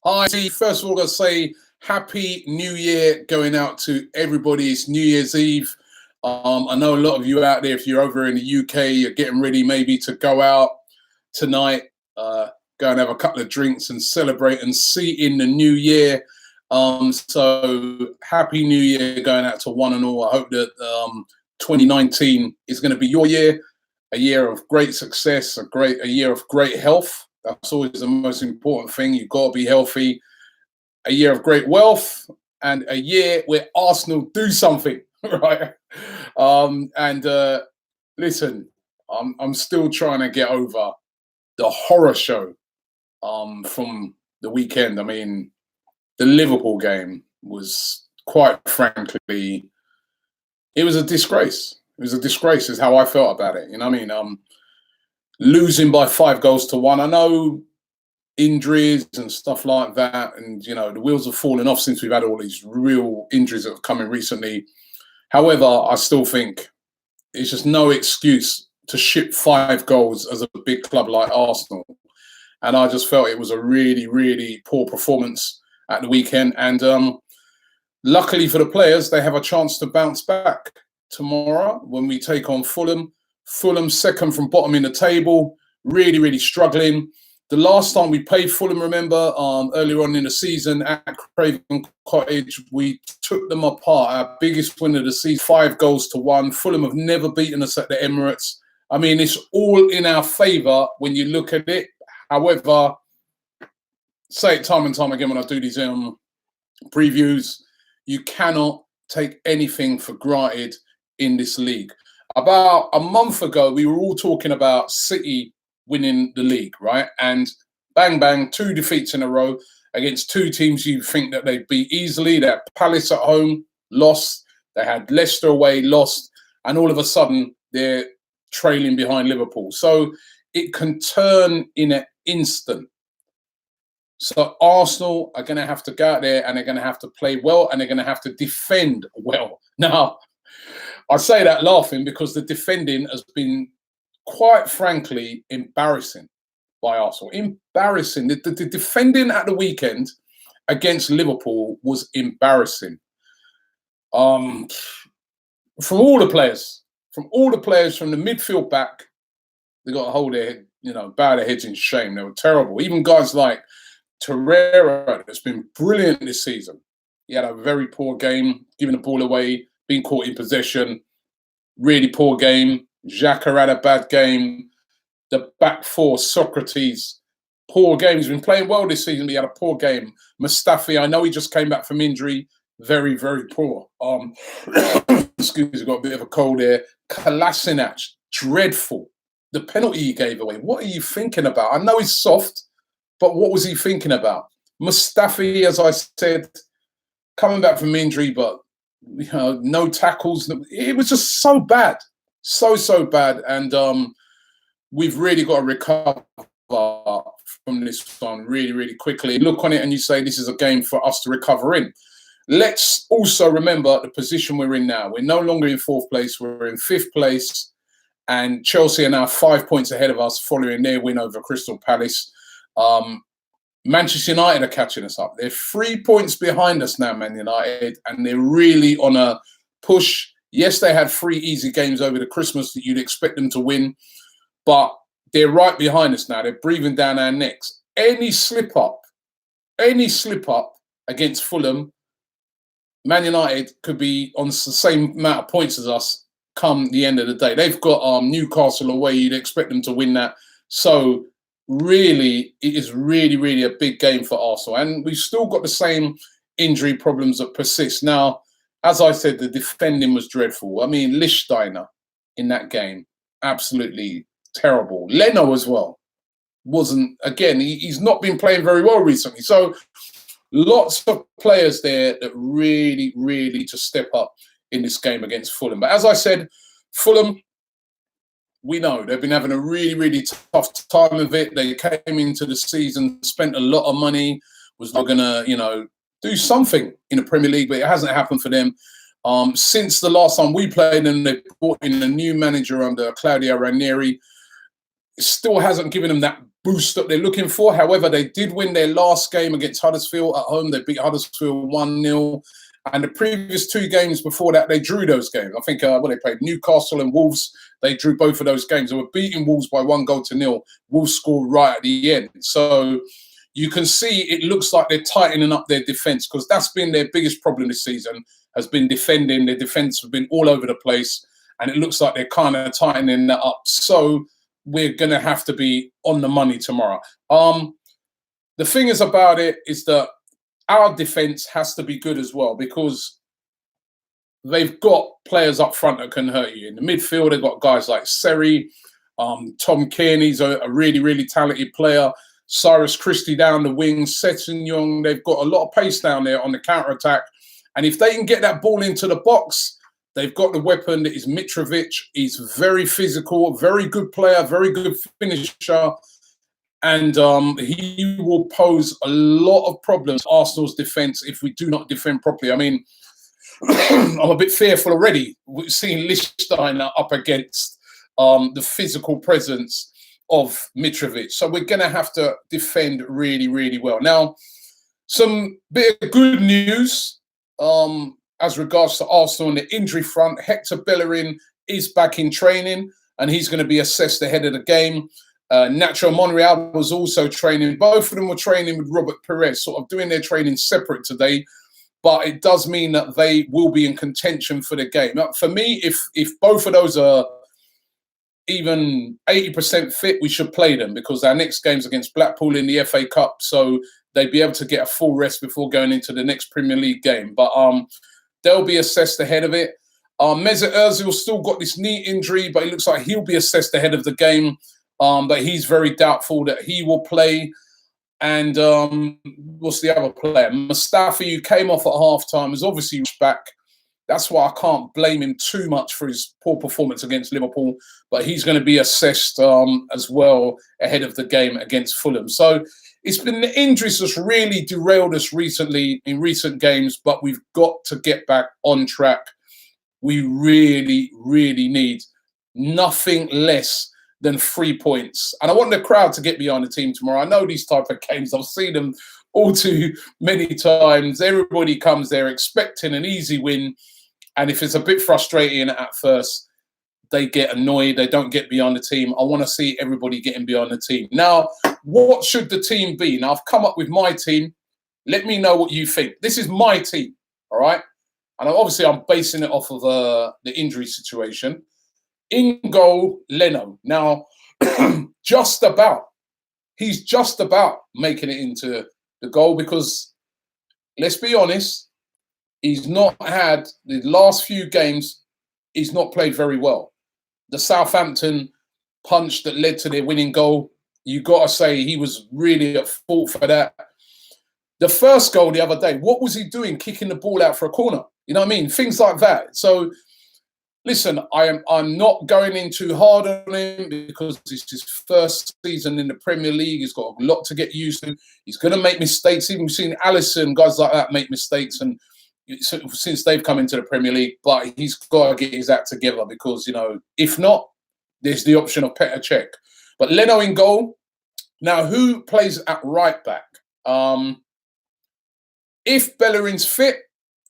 Hi, first of all, I've got to say Happy New Year going out to everybody. It's New Year's Eve. I know a lot of you out there, if you're over in the UK, you're getting ready maybe to go out tonight, go and have a couple of drinks and celebrate and see in the new year. So Happy New Year going out to one and all. I hope that 2019 is going to be your year, a year of great success, a year of great health. That's always the most important thing. You've got to be healthy. A year of great wealth and a year where Arsenal do something, right? Listen, I'm still trying to get over the horror show from the weekend. I mean, the Liverpool game was, quite frankly, it was a disgrace. It was a disgrace is how I felt about it. You know what I mean? Losing by 5-1. I know injuries and stuff like that, and you know the wheels have fallen off since we've had all these real injuries that have come in recently. However, I still think it's just no excuse to ship 5 goals as a big club like Arsenal. And I just felt it was a really, really poor performance at the weekend. And luckily for the players, they have a chance to bounce back tomorrow when we take on Fulham. Fulham second from bottom in the table, really, really struggling. The last time we played Fulham, remember, earlier on in the season at Craven Cottage, we took them apart. Our biggest win of the season, 5-1. Fulham have never beaten us at the Emirates. I mean, it's all in our favour when you look at it. However, say it time and time again when I do these previews, you cannot take anything for granted in this league. About a month ago, we were all talking about City winning the league, right? And bang, bang, 2 defeats in a row against 2 teams you think that they'd beat easily. They had Palace at home, lost. They had Leicester away, lost. And all of a sudden, they're trailing behind Liverpool. So it can turn in an instant. So Arsenal are going to have to go out there and they're going to have to play well and they're going to have to defend well. Now, I say that laughing because the defending has been, quite frankly, embarrassing by Arsenal. Embarrassing. The defending at the weekend against Liverpool was embarrassing. From all the players, from the midfield back, they got to hold their head, bow their heads in shame. They were terrible. Even guys like Torreira, that's been brilliant this season. He had a very poor game, giving the ball away, being caught in possession. Really poor game. Xhaka had a bad game. The back four, Socrates, poor game. He's been playing well this season, but he had a poor game. Mustafi, I know he just came back from injury. Very, very poor. Excuse me, got a bit of a cold there. Kolasinac, dreadful. The penalty he gave away. What are you thinking about? I know he's soft, but what was he thinking about? Mustafi, as I said, coming back from injury, but no tackles. It was just so bad. So bad. And we've really got to recover from this one really, really quickly. Look on it and you say this is a game for us to recover in. Let's also remember the position we're in now. We're no longer in 4th place. We're in 5th place. And Chelsea are now 5 points ahead of us following their win over Crystal Palace. Manchester United are catching us up. They're 3 points behind us now, Man United, and they're really on a push. Yes, they had 3 easy games over the Christmas that you'd expect them to win, but they're right behind us now. They're breathing down our necks. Any slip up against Fulham, Man United could be on the same amount of points as us come the end of the day. They've got Newcastle away. You'd expect them to win that. So really, it is really, really a big game for Arsenal. And we've still got the same injury problems that persist. Now, as I said, the defending was dreadful. I mean, Lichtsteiner in that game, absolutely terrible. Leno as well wasn't, again, he's not been playing very well recently. So lots of players there that really, really need to step up in this game against Fulham. But as I said, Fulham, we know they've been having a really, really tough time of it. They came into the season, spent a lot of money, was not going to, do something in the Premier League, but it hasn't happened for them. Since the last time we played them, they brought in a new manager under Claudio Ranieri. It still hasn't given them that boost that they're looking for. However, they did win their last game against Huddersfield at home. They beat Huddersfield 1-0. And the previous 2 games before that, they drew those games. I think they played Newcastle and Wolves. They drew both of those games. They were beating Wolves by 1-0. Wolves scored right at the end. So you can see it looks like they're tightening up their defence, because that's been their biggest problem this season, has been defending. Their defence have been all over the place, and it looks like they're kind of tightening that up. So we're going to have to be on the money tomorrow. The thing is about it is that our defence has to be good as well, because they've got players up front that can hurt you. In the midfield, they've got guys like Seri, Tom Kearney's a really, really talented player. Cyrus Christie down the wing, Young. They've got a lot of pace down there on the counter-attack. And if they can get that ball into the box, they've got the weapon that is Mitrovic. He's very physical, very good player, very good finisher. And he will pose a lot of problems to Arsenal's defence if we do not defend properly. I mean, I'm a bit fearful already seeing Lichtsteiner up against the physical presence of Mitrovic. So we're going to have to defend really, really well. Now, some bit of good news as regards to Arsenal on the injury front. Hector Bellerin is back in training, and he's going to be assessed ahead of the game. Nacho Monreal was also training. Both of them were training with Robert Perez, sort of doing their training separate today. But it does mean that they will be in contention for the game. Now, for me, if both of those are even 80% fit, we should play them, because our next game's against Blackpool in the FA Cup. So they'd be able to get a full rest before going into the next Premier League game. But they'll be assessed ahead of it. Mesut Ozil's still got this knee injury, but it looks like he'll be assessed ahead of the game. But he's very doubtful that he will play. And what's the other player? Mustafi, who came off at half-time, is obviously back. That's why I can't blame him too much for his poor performance against Liverpool. But he's going to be assessed as well ahead of the game against Fulham. So it's been the injuries that's really derailed us recently in recent games, but we've got to get back on track. We really, really need nothing less than 3 points. And I want the crowd to get behind the team tomorrow. I know these type of games. I've seen them all too many times. Everybody comes there expecting an easy win. And if it's a bit frustrating at first, they get annoyed. They don't get behind the team. I want to see everybody getting behind the team. Now, what should the team be? Now, I've come up with my team. Let me know what you think. This is my team, all right? And obviously, I'm basing it off of the injury situation. In goal, Leno. Now, he's just about making it into the goal, because, let's be honest, he's not had the last few games, he's not played very well. The Southampton punch that led to their winning goal, you got to say he was really at fault for that. The first goal the other day, what was he doing kicking the ball out for a corner? You know what I mean? Things like that. So, listen, I'm not going in too hard on him, because it's his first season in the Premier League. He's got a lot to get used to. He's going to make mistakes. Even we've seen Alisson, guys like that, make mistakes, and since they've come into the Premier League. But he's got to get his act together, because, you know, if not, there's the option of Petr Cech. But Leno in goal. Now, who plays at right back? If Bellerin's fit,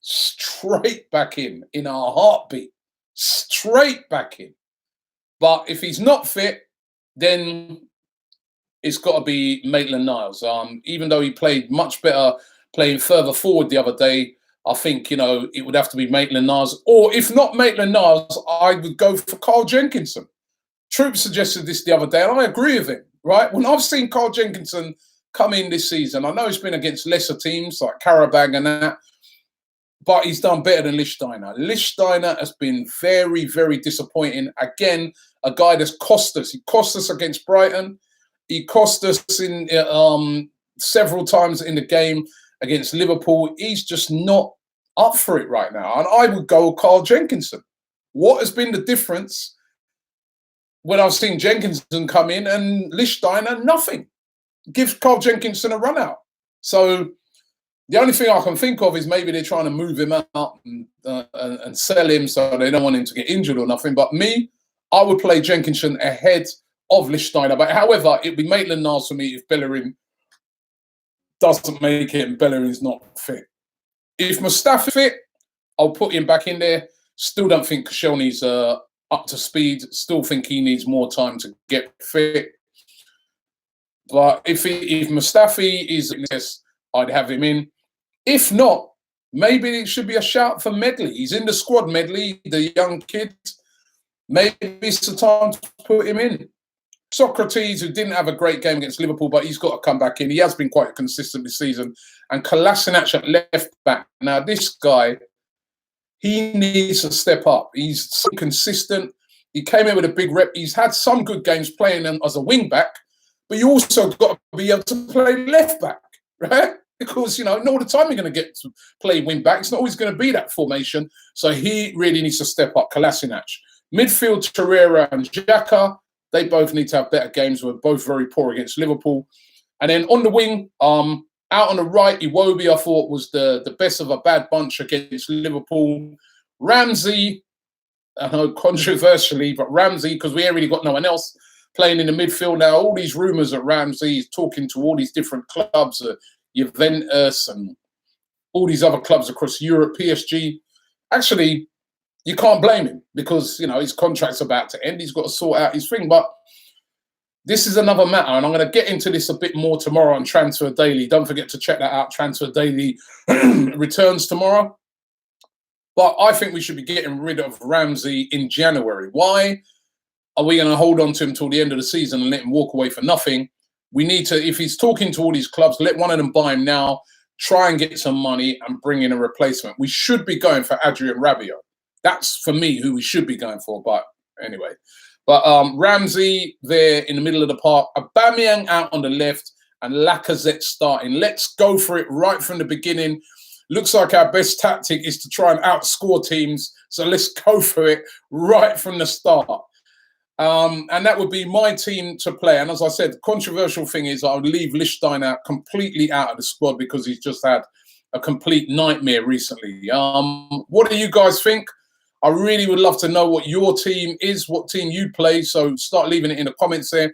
straight back in a heartbeat. Straight back in. But if he's not fit, then it's got to be Maitland-Niles. Even though he played much better playing further forward the other day, I think, you know, it would have to be Maitland-Niles. Or if not Maitland-Niles, I would go for Carl Jenkinson. Troop suggested this the other day, and I agree with him, right? When I've seen Carl Jenkinson come in this season, I know it's been against lesser teams like Karabag and that, but he's done better than Lichtsteiner. Lichtsteiner has been very, very disappointing. Again, a guy that's cost us. He cost us against Brighton. He cost us in several times in the game against Liverpool. He's just not up for it right now. And I would go with Carl Jenkinson. What has been the difference when I've seen Jenkinson come in and Lichtsteiner, nothing? Gives Carl Jenkinson a run out. So the only thing I can think of is maybe they're trying to move him out and sell him, so they don't want him to get injured or nothing. But me, I would play Jenkinson ahead of Lichtsteiner. But however, it'd be Maitland-Niles for me if Bellerin doesn't make it and Bellerin's not fit. If Mustafi fit, I'll put him back in there. Still don't think Koscielny's up to speed. Still think he needs more time to get fit. But if Mustafi is, yes, I'd have him in. If not, maybe it should be a shout for Medley. He's in the squad, Medley, the young kid. Maybe it's the time to put him in. Socrates, who didn't have a great game against Liverpool, but he's got to come back in. He has been quite consistent this season. And Kolasinac at left back. Now, this guy, he needs to step up. He's so consistent. He came in with a big rep. He's had some good games playing as a wing back, but you also got to be able to play left back, right? Because, you know, not all the time you're going to get to play wing back. It's not always going to be that formation. So he really needs to step up, Kolasinac. Midfield, Torreira and Xhaka. They both need to have better games. We're both very poor against Liverpool. And then on the wing, out on the right, Iwobi, I thought, was the best of a bad bunch against Liverpool. Ramsey, I know controversially, but Ramsey, because we ain't really got no one else playing in the midfield now. All these rumours that Ramsey is talking to all these different clubs, Juventus and all these other clubs across Europe, PSG. Actually, you can't blame him because, you know, his contract's about to end. He's got to sort out his thing. But this is another matter, and I'm going to get into this a bit more tomorrow on Transfer Daily. Don't forget to check that out. Transfer Daily returns tomorrow. But I think we should be getting rid of Ramsey in January. Why are we going to hold on to him till the end of the season and let him walk away for nothing? We need to, if he's talking to all these clubs, let one of them buy him now, try and get some money and bring in a replacement. We should be going for Adrian Rabiot. That's, for me, who we should be going for. But anyway. But Ramsey there in the middle of the park, Aubameyang out on the left, and Lacazette starting. Let's go for it right from the beginning. Looks like our best tactic is to try and outscore teams. So let's go for it right from the start. And that would be my team to play. And as I said, the controversial thing is I would leave Lichtsteiner completely out of the squad because he's just had a complete nightmare recently. What do you guys think? I really would love to know what your team is, what team you play. So start leaving it in the comments there.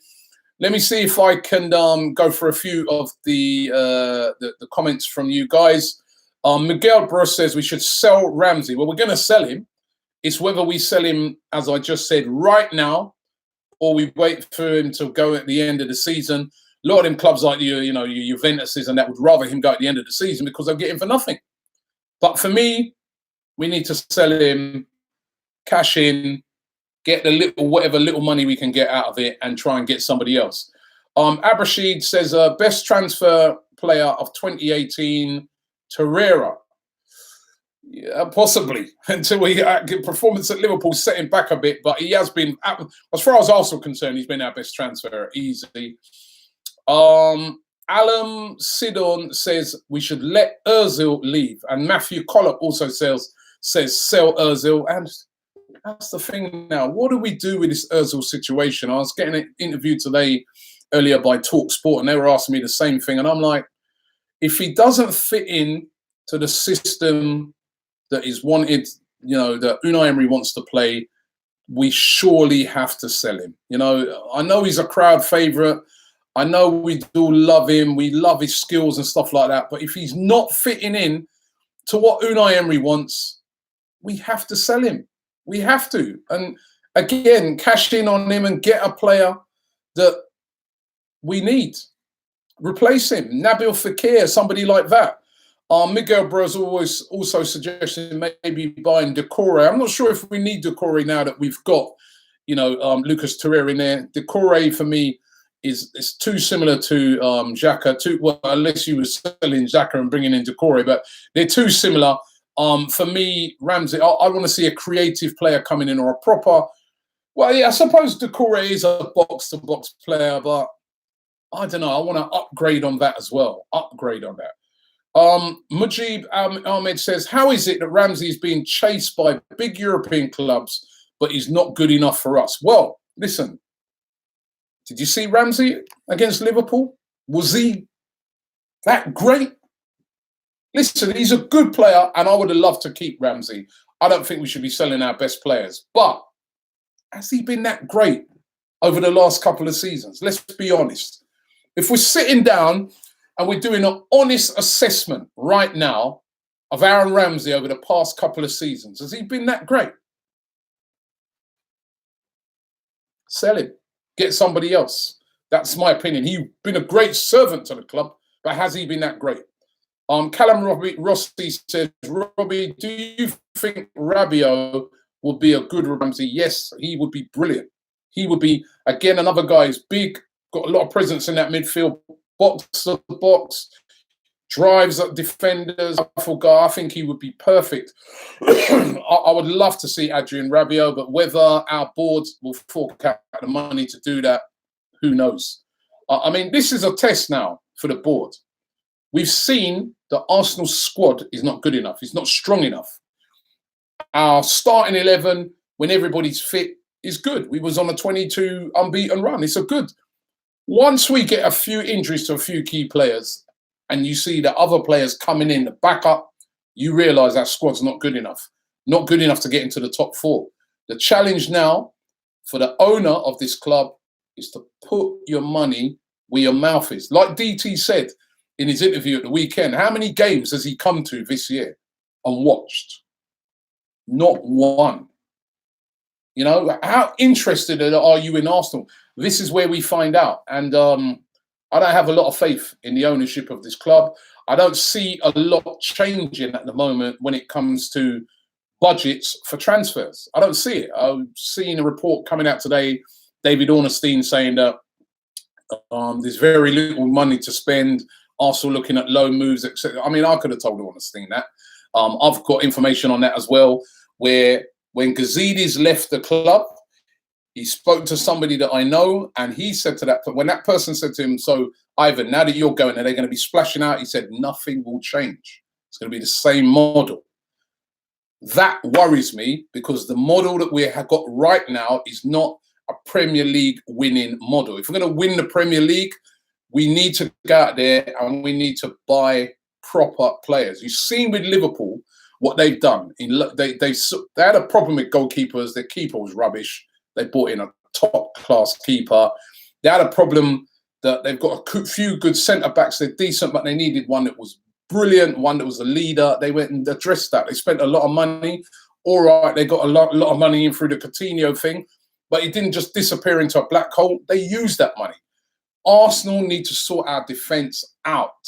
Let me see if I can go for a few of the comments from you guys. Miguel Bros says we should sell Ramsey. Well, we're going to sell him. It's whether we sell him, as I just said, right now, or we wait for him to go at the end of the season. A lot of them clubs like your Juventuses and that would rather him go at the end of the season because they'll get him for nothing. But for me, we need to sell him, cash in, get the whatever little money we can get out of it and try and get somebody else. Abrashid says, best transfer player of 2018, Torreira. Yeah, possibly, until we get performance at Liverpool set him back a bit. But he has been, as far as Arsenal concerned, he's been our best transfer, easily. Alam Sidon says we should let Ozil leave. And Matthew Collop also says sell Ozil. And that's the thing now. What do we do with this Ozil situation? I was getting an interview today earlier by Talk Sport, and they were asking me the same thing. And I'm like, if he doesn't fit in to the system that is wanted, you know, that Unai Emery wants to play, we surely have to sell him. You know, I know he's a crowd favourite. I know we do love him. We love his skills and stuff like that. But if he's not fitting in to what Unai Emery wants, we have to sell him. We have to. And again, cash in on him and get a player that we need. Replace him. Nabil Fekir, somebody like that. Miguel Bros always also suggesting maybe buying Decore. I'm not sure if we need Decore now that we've got, you know, Lucas Torreira in there. Decore for me is too similar to Xhaka. Well, unless you were selling Xhaka and bringing in Decore, but they're too similar. For me, Ramsey, I want to see a creative player coming in or a proper. Well, yeah, I suppose Decore is a box-to-box player, but I don't know. I want to upgrade on that as well. Upgrade on that. Mujib Ahmed says, how is it that Ramsey is being chased by big European clubs, but he's not good enough for us? Well, listen, did you see Ramsey against Liverpool? Was he that great? Listen, he's a good player, and I would have loved to keep Ramsey. I don't think we should be selling our best players, but has he been that great? over the last couple of seasons? Let's be honest. If we're sitting down and we're doing an honest assessment right now of Aaron Ramsey over the past couple of seasons, has he been that great? Sell him. Get somebody else. That's my opinion. He's been a great servant to the club, but has he been that great? Callum Rossi says, Robbie, do you think Rabiot would be a good Ramsey? Yes, he would be brilliant. He would be, again, another guy who's big, got a lot of presence in that midfield, box to box, drives at defenders. I think he would be perfect. I would love to see Adrien Rabiot, but whether our board will fork out the money to do that, who knows? I mean, this is a test now for the board. We've seen the Arsenal squad is not good enough. It's not strong enough. Our starting 11, when everybody's fit, is good. We was on a 22 unbeaten run. It's a good. Once we get a few injuries to a few key players and you see the other players coming in, the backup, you realise that squad's not good enough. Not good enough to get into the top 4. The challenge now for the owner of this club is to put your money where your mouth is. Like DT said in his interview at the weekend, how many games has he come to this year and watched? Not one. You know, how interested are you in Arsenal? This is where we find out. And I don't have a lot of faith in the ownership of this club. I don't see a lot changing at the moment when it comes to budgets for transfers. I don't see it. I've seen a report coming out today, David Ornstein saying that there's very little money to spend. Arsenal looking at loan moves, etc. I mean, I could have told Ornstein that. I've got information on that as well, where when Gazidis left the club, he spoke to somebody that I know, and he said to that, when that person said to him, so Ivan, now that you're going, are they going to be splashing out? He said, nothing will change. It's going to be the same model. That worries me because the model that we have got right now is not a Premier League winning model. If we're going to win the Premier League, we need to go out there and we need to buy proper players. You've seen with Liverpool what they've done. They had a problem with goalkeepers. Their keeper was rubbish. They brought in a top-class keeper. They had a problem that they've got a few good centre-backs. They're decent, but they needed one that was brilliant, one that was a leader. They went and addressed that. They spent a lot of money. All right, they got a lot of money in through the Coutinho thing, but it didn't just disappear into a black hole. They used that money. Arsenal need to sort our defence out.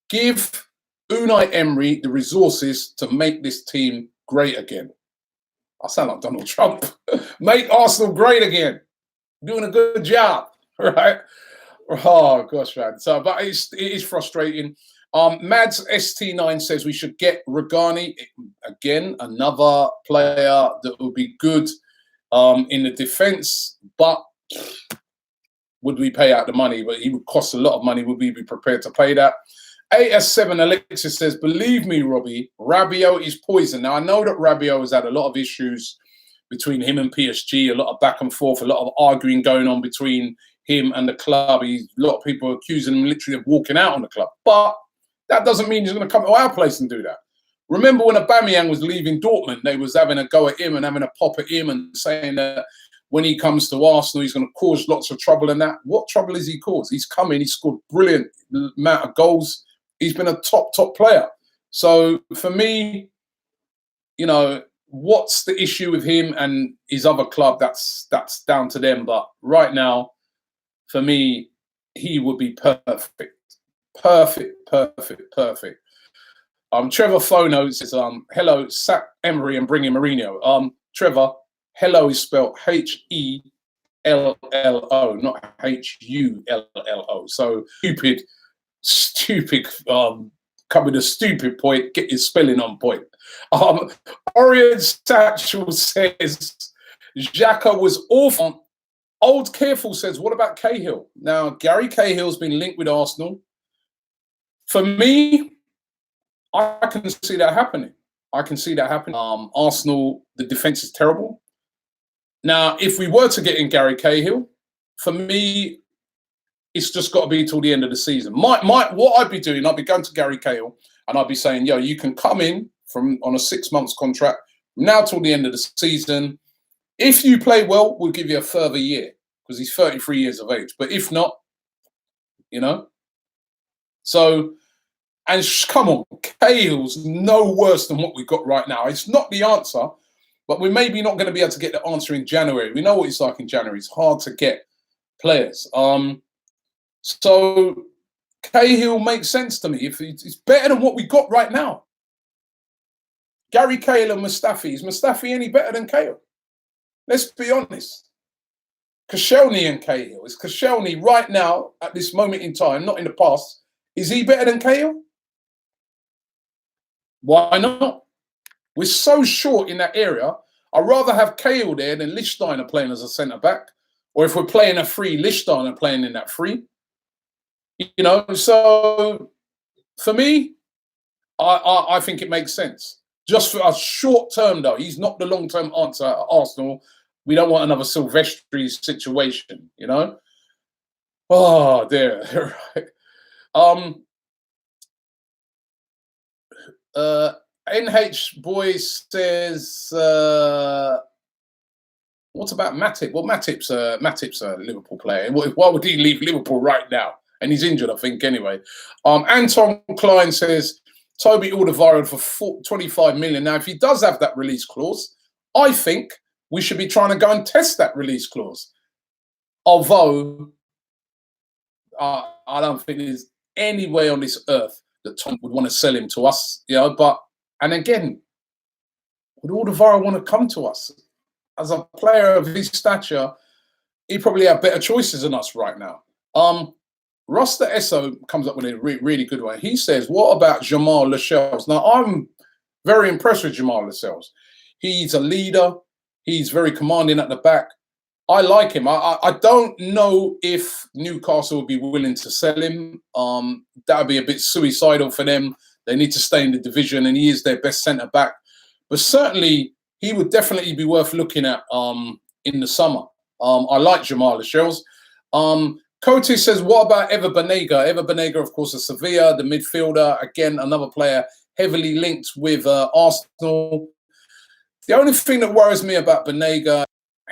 Give Unai Emery the resources to make this team great again. I sound like Donald Trump. Make Arsenal great again. Doing a good job, right? Oh, gosh, man. So, but it is frustrating. Mads ST9 says we should get Rugani. Again, another player that would be good in the defence, but would we pay out the money? But he would cost a lot of money. Would we be prepared to pay that? AS7 Alexis says, believe me, Robbie, Rabiot is poison. Now, I know that Rabiot has had a lot of issues between him and PSG, a lot of back and forth, a lot of arguing going on between him and the club. A lot of people accusing him literally of walking out on the club. But that doesn't mean he's going to come to our place and do that. Remember when Aubameyang was leaving Dortmund, they was having a go at him and having a pop at him and saying that when he comes to Arsenal, he's going to cause lots of trouble and that. What trouble has he caused? He's come in, he's scored brilliant amount of goals. He's been a top player. So for me, you know, what's the issue with him and his other club? That's down to them. But right now, for me, he would be perfect. Perfect. Trevor Fono says, hello, sack Emery and bring in Mourinho. Trevor, hello is spelled Hello, not Hullo. So stupid, come with a stupid point, get your spelling on point. Orion Satchel says, Xhaka was awful. Old Careful says, what about Cahill? Now, Gary Cahill's been linked with Arsenal. For me, I can see that happening. Arsenal, the defence is terrible. Now, if we were to get in Gary Cahill, for me, it's just got to be till the end of the season. What I'd be doing, I'd be going to Gary Cahill and I'd be saying, yo, you can come in on a 6 months contract now till the end of the season. If you play well, we'll give you a further year. because he's 33 years of age. But if not, you know, so, and come on, Cahill's no worse than what we've got right now. It's not the answer, but we're maybe not going to be able to get the answer in January. We know what it's like in January. It's hard to get players. So Cahill makes sense to me. If it's better than what we got right now. Gary Cahill and Mustafi. Is Mustafi any better than Cahill? Let's be honest. Koscielny and Cahill. Is Koscielny right now, at this moment in time, not in the past, is he better than Cahill? Why not? We're so short in that area. I'd rather have Cahill there than Lichtsteiner playing as a centre-back. Or if we're playing a free, Lichtsteiner playing in that free. You know, so for me, I think it makes sense. Just for a short term, though. He's not the long-term answer at Arsenal. We don't want another Silvestri situation, you know? Oh, dear. Right. NH Boys says, what about Matip? Well, Matip's a Liverpool player. Why would he leave Liverpool right now? And he's injured, I think, anyway. Anton Klein says, Toby Alderweireld for 25 million. Now, if he does have that release clause, I think we should be trying to go and test that release clause. Although, I don't think there's any way on this earth that Tom would want to sell him to us, you know. But, and again, would Alderweireld want to come to us? As a player of his stature, he probably have better choices than us right now. Roster Esso comes up with a really good one. He says, what about Jamal Lascelles? Now, I'm very impressed with Jamal Lascelles. He's a leader. He's very commanding at the back. I like him. I don't know if Newcastle would be willing to sell him. That would be a bit suicidal for them. They need to stay in the division, and he is their best centre-back. But certainly, he would definitely be worth looking at in the summer. I like Jamal Lascelles. Cote says, what about Ever Banega? Ever Banega, of course, of Sevilla, the midfielder. Again, another player heavily linked with Arsenal. The only thing that worries me about Banega,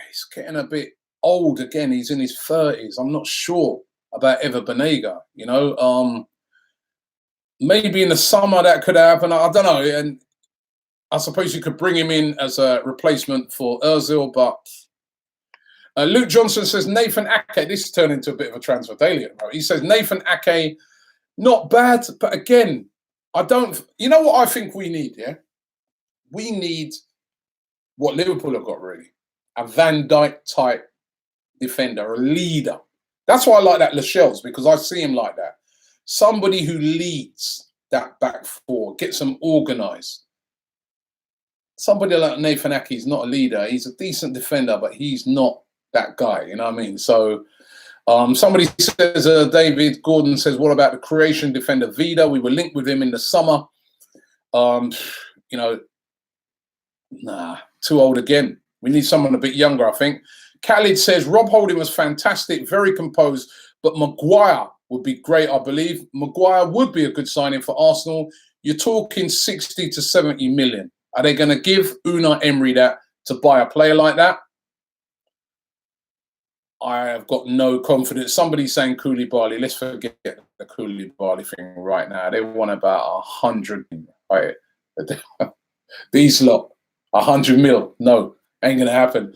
he's getting a bit old again. He's in his 30s. I'm not sure about Ever Banega, you know. Maybe in the summer that could happen. I don't know. And I suppose you could bring him in as a replacement for Ozil, but Luke Johnson says Nathan Ake. This turned into a bit of a transfer daily. He says Nathan Ake, not bad, but again, I don't. You know what I think we need? Yeah, we need what Liverpool have got really: a Van Dijk type defender, a leader. That's why I like that Lascelles, because I see him like that. Somebody who leads that back four, gets them organised. Somebody like Nathan Ake is not a leader. He's a decent defender, but he's not that guy. You know what I mean? So somebody says, David Gordon says, what about the Croatian defender Vida? We were linked with him in the summer. You know, nah, too old again. We need someone a bit younger, I think. Khalid says, Rob Holding was fantastic, very composed, but Maguire would be great, I believe. Maguire would be a good signing for Arsenal. You're talking 60 to 70 million. Are they going to give Unai Emery that to buy a player like that? I have got no confidence. Somebody's saying Koulibaly. Let's forget the Koulibaly thing right now. They want about 100. Right? These lot, 100 mil. No, ain't going to happen.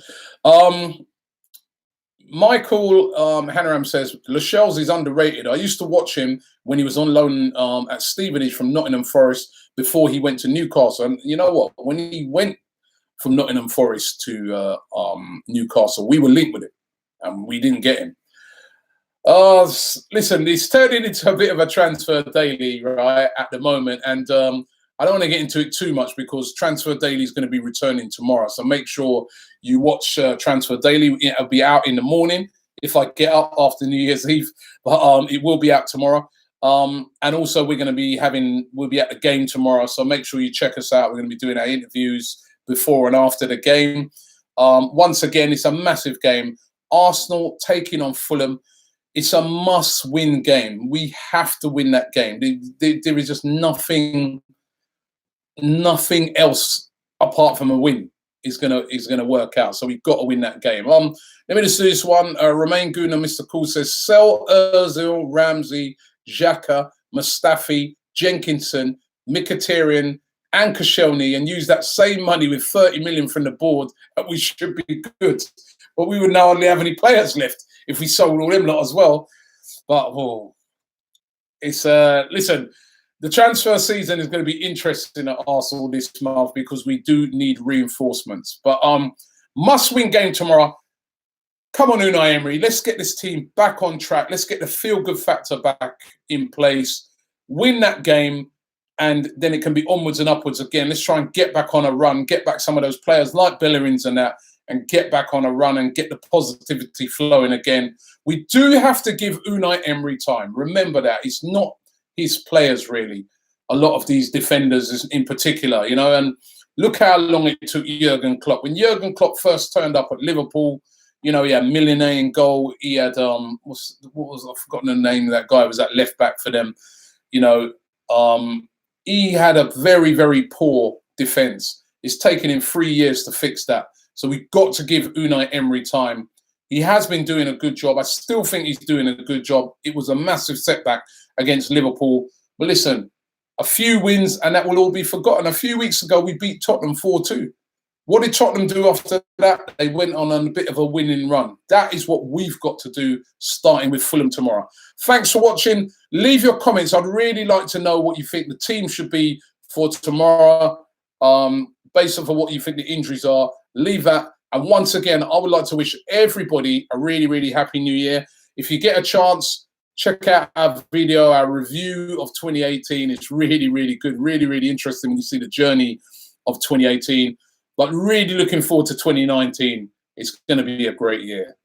Michael Hanaram says, Lascelles is underrated. I used to watch him when he was on loan at Stevenage from Nottingham Forest before he went to Newcastle. And you know what? When he went from Nottingham Forest to Newcastle, we were linked with him and we didn't get him. Listen, it's turning into a bit of a transfer daily, right, at the moment. And I don't want to get into it too much because Transfer Daily is going to be returning tomorrow. So make sure you watch Transfer Daily. It'll be out in the morning if I get up after New Year's Eve. But it will be out tomorrow. And also we'll be at the game tomorrow. So make sure you check us out. We're going to be doing our interviews before and after the game. Once again, it's a massive game. Arsenal taking on Fulham. It's a must-win game. We have to win that game. There is just nothing else apart from a win is gonna work out. So we've got to win that game. Let me just do this one. Romain Guna, Mr. Cool says, sell Ozil, Ramsey, Xhaka, Mustafi, Jenkinson, Mkhitaryan, and Koscielny, and use that same money with 30 million from the board, and we should be good. But we would now only have any players left if we sold all them lot as well. But it's listen, the transfer season is going to be interesting at Arsenal this month because we do need reinforcements. But must-win game tomorrow. Come on, Unai Emery. Let's get this team back on track. Let's get the feel-good factor back in place. Win that game, and then it can be onwards and upwards again. Let's try and get back on a run, get back some of those players like Bellerins and that, and get back on a run and get the positivity flowing again. We do have to give Unai Emery time. Remember that. It's not his players, really. A lot of these defenders in particular, you know, and look how long it took Jurgen Klopp. When Jurgen Klopp first turned up at Liverpool, you know, he had Milner in goal. He had, I've forgotten the name of that guy, was that left back for them. You know, he had a very, very poor defence. It's taken him 3 years to fix that. So we've got to give Unai Emery time. He has been doing a good job. I still think he's doing a good job. It was a massive setback against Liverpool. But listen, a few wins and that will all be forgotten. A few weeks ago, we beat Tottenham 4-2. What did Tottenham do after that? They went on a bit of a winning run. That is what we've got to do, starting with Fulham tomorrow. Thanks for watching. Leave your comments. I'd really like to know what you think the team should be for tomorrow, based on what you think the injuries are. Leave that. And once again, I would like to wish everybody a really, really happy new year. If you get a chance, check out our video, our review of 2018. It's really, really good. Really, really interesting when you see the journey of 2018. But really looking forward to 2019. It's going to be a great year.